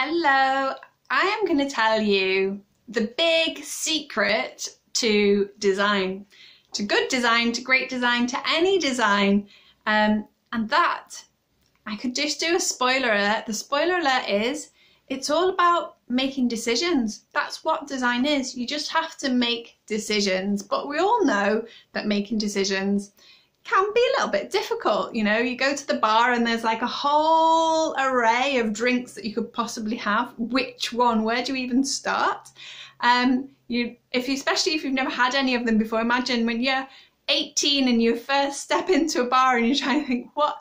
Hello, I am going to tell you the big secret to design, to good design, to great design, to any design, and that, I could just do a spoiler alert. The spoiler alert is, it's all about making decisions. That's what design is. You just have to make decisions, but we all know that making decisions can be a little bit difficult. You know, you go to the bar and there's like a whole array of drinks that you could possibly have. Which one? Where do you even start? Especially if you've never had any of them before, imagine when you're 18 and you first step into a bar and you're trying to think, what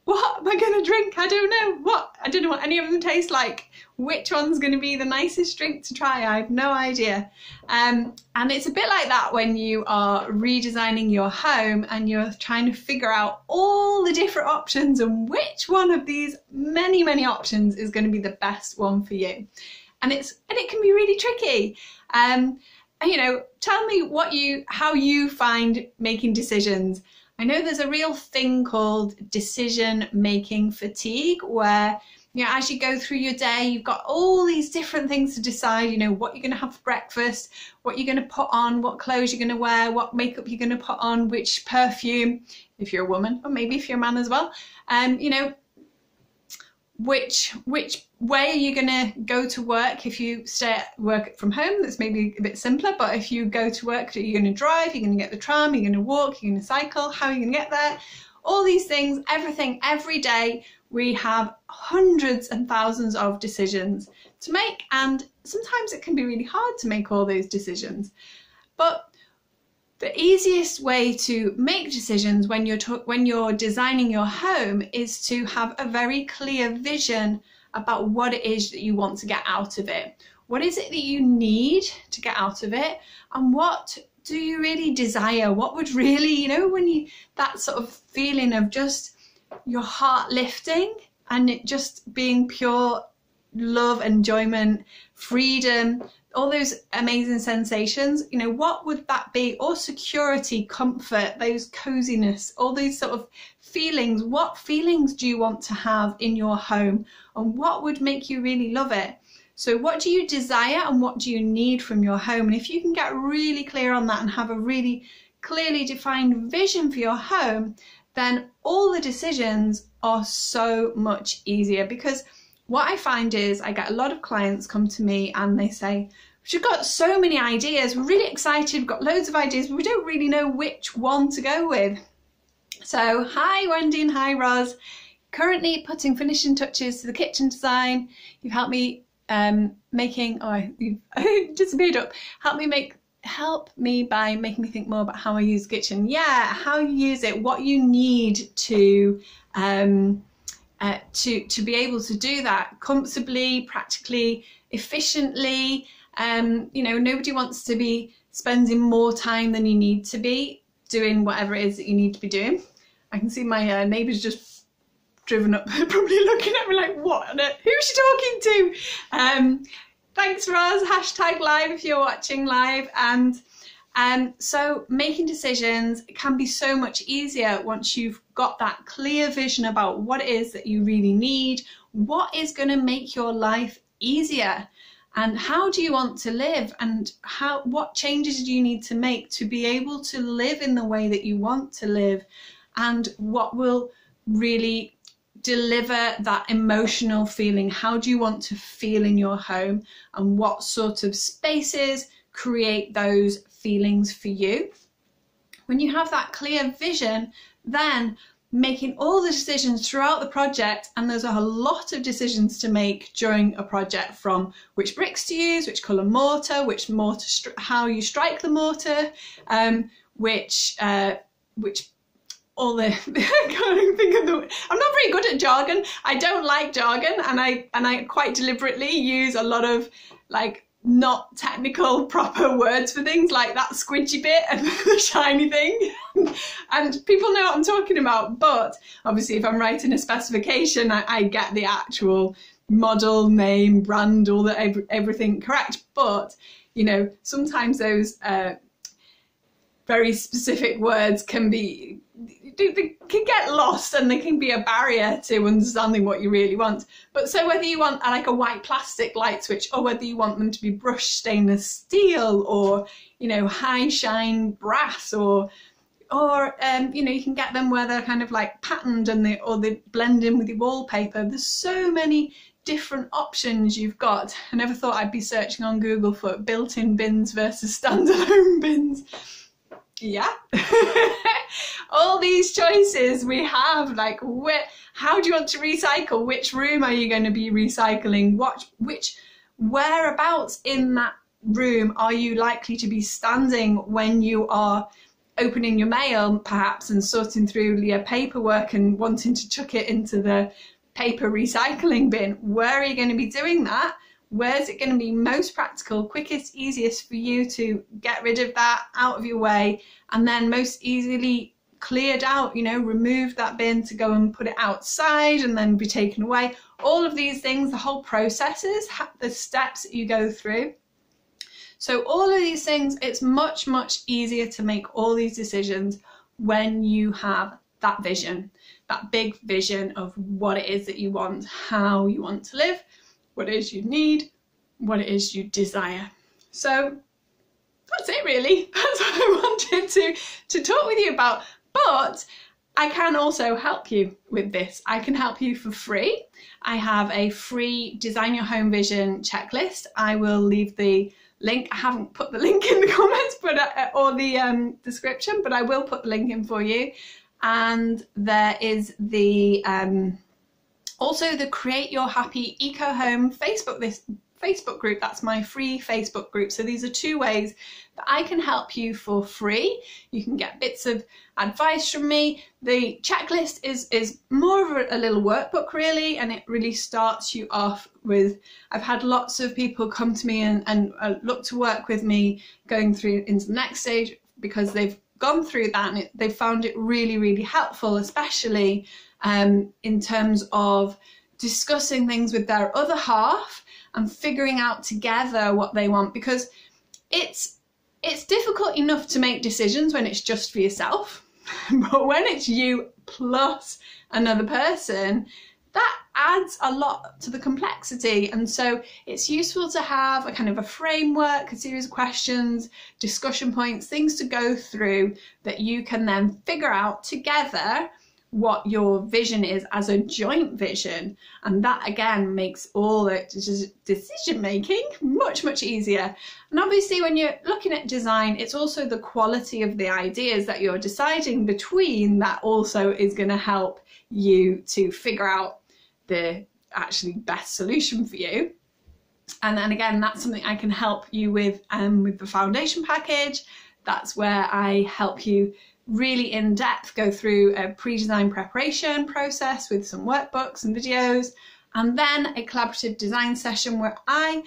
am I going to drink? I don't know what any of them taste like. Which one's going to be the nicest drink to try? I have no idea. And it's a bit like that when you are redesigning your home and you're trying to figure out all the different options and which one of these many options is going to be the best one for you. And it can be really tricky. And you know, tell me how you find making decisions. I know there's a real thing called decision-making fatigue, where, you know, as you go through your day, you've got all these different things to decide, you know, what you're going to have for breakfast, what you're going to put on, what clothes you're going to wear, what makeup you're going to put on, which perfume, if you're a woman, or maybe if you're a man as well, you know, which way are you going to go to work. If you stay at work from home, that's maybe a bit simpler, but if you go to work, are you going to drive, you're going to get the tram, you're going to walk, you're going to cycle, how are you going to get there? All these things, everything, every day we have hundreds and thousands of decisions to make, and sometimes it can be really hard to make all those decisions. But the easiest way to make decisions when you're designing your home is to have a very clear vision about what it is that you want to get out of it. What is it that you need to get out of it? And what do you really desire? What would really, you know, that sort of feeling of just your heart lifting and it just being pure love, enjoyment, freedom, all those amazing sensations, you know, what would that be? Or security, comfort, those coziness, all these sort of feelings. What feelings do you want to have in your home, and what would make you really love it? So what do you desire and what do you need from your home? And if you can get really clear on that and have a really clearly defined vision for your home, then all the decisions are so much easier. Because what I find is I get a lot of clients come to me and they say, we've got so many ideas, we're really excited, we've got loads of ideas, but we don't really know which one to go with. So hi Wendy and hi Roz, currently putting finishing touches to the kitchen design. You've helped me you've disappeared up. Help me by making me think more about how I use the kitchen. Yeah, how you use it, what you need to be able to do that comfortably, practically, efficiently. You know, nobody wants to be spending more time than you need to be doing whatever it is that you need to be doing. I can see my neighbours just driven up, probably looking at me like, what? Who's she talking to? Thanks, Roz. # live if you're watching live. And so making decisions can be so much easier once you've got that clear vision about what it is that you really need, what is going to make your life easier, and how do you want to live, and what changes do you need to make to be able to live in the way that you want to live, and what will really deliver that emotional feeling. How do you want to feel in your home, and what sort of spaces create those feelings for you? When you have that clear vision, then making all the decisions throughout the project, and there's a lot of decisions to make during a project, from which bricks to use, which colour mortar, how you strike the mortar, all the I can't think of I'm not very good at jargon. I don't like jargon, and I quite deliberately use a lot of like not technical proper words for things, like that squidgy bit and the shiny thing. And people know what I'm talking about, but obviously if I'm writing a specification, I get the actual model, name, brand, all the everything correct. But you know, sometimes those very specific words can be they can get lost and they can be a barrier to understanding what you really want. But so whether you want like a white plastic light switch, or whether you want them to be brushed stainless steel, or, you know, high shine brass, or you know, you can get them where they're kind of like patterned and they blend in with your wallpaper. There's so many different options you've got. I never thought I'd be searching on Google for built-in bins versus standalone bins. Yeah. All these choices we have, like how do you want to recycle? Which room are you going to be recycling? Whereabouts in that room are you likely to be standing when you are opening your mail, perhaps, and sorting through your paperwork and wanting to chuck it into the paper recycling bin? Where are you going to be doing that? Where's it going to be most practical, quickest, easiest for you to get rid of that out of your way, and then most easily cleared out, you know, remove that bin to go and put it outside and then be taken away? All of these things, the whole processes, the steps that you go through. So all of these things, it's much, much easier to make all these decisions when you have that vision, that big vision of what it is that you want, how you want to live, what it is you need, what it is you desire. So that's it really. That's what I wanted to talk with you about. But I can also help you with this. I can help you for free. I have a free Design Your Home Vision checklist. I will leave the link. I haven't put the link in the comments or the description, but I will put the link in for you. And there is the also the Create Your Happy Eco Home Facebook group. That's my free Facebook group. So these are two ways that I can help you for free. You can get bits of advice from me. The checklist is more of a little workbook really, and it really starts you off with, I've had lots of people come to me and look to work with me going through into the next stage because they've gone through that and they've found it really, really helpful, especially in terms of discussing things with their other half and figuring out together what they want, because it's difficult enough to make decisions when it's just for yourself, but when it's you plus another person, that adds a lot to the complexity. And so it's useful to have a kind of a framework, a series of questions, discussion points, things to go through that you can then figure out together what your vision is as a joint vision. And that again makes all the decision making much, much easier. And obviously when you're looking at design, it's also the quality of the ideas that you're deciding between that also is going to help you to figure out the actually best solution for you. And then again, that's something I can help you with the foundation package. That's where I help you really in depth go through a pre-design preparation process with some workbooks and videos, and then a collaborative design session where I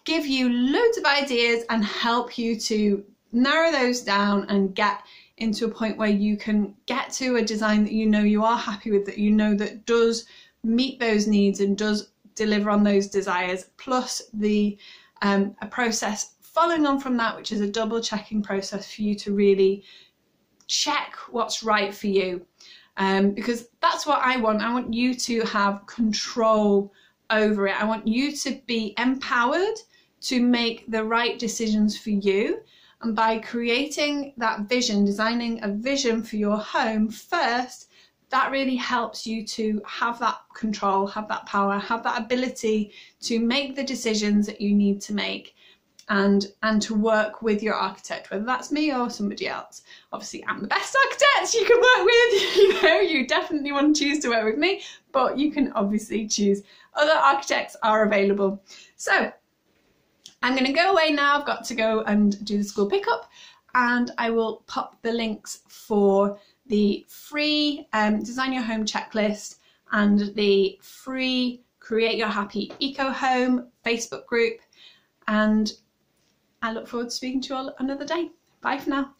give you loads of ideas and help you to narrow those down and get into a point where you can get to a design that you know you are happy with, that you know that does meet those needs and does deliver on those desires, plus the a process following on from that, which is a double checking process for you to really check what's right for you, because that's what I want. I want you to have control over it. I want you to be empowered to make the right decisions for you. And by creating that vision, designing a vision for your home first, that really helps you to have that control, have that power, have that ability to make the decisions that you need to make, and to work with your architect, whether that's me or somebody else. Obviously, I'm the best architect you can work with. You know, you definitely want to choose to work with me, but you can obviously choose. Other architects are available. So I'm going to go away now. I've got to go and do the school pickup, and I will pop the links for the free Design Your Home checklist and the free Create Your Happy Eco Home Facebook group. And I look forward to speaking to you all another day. Bye for now.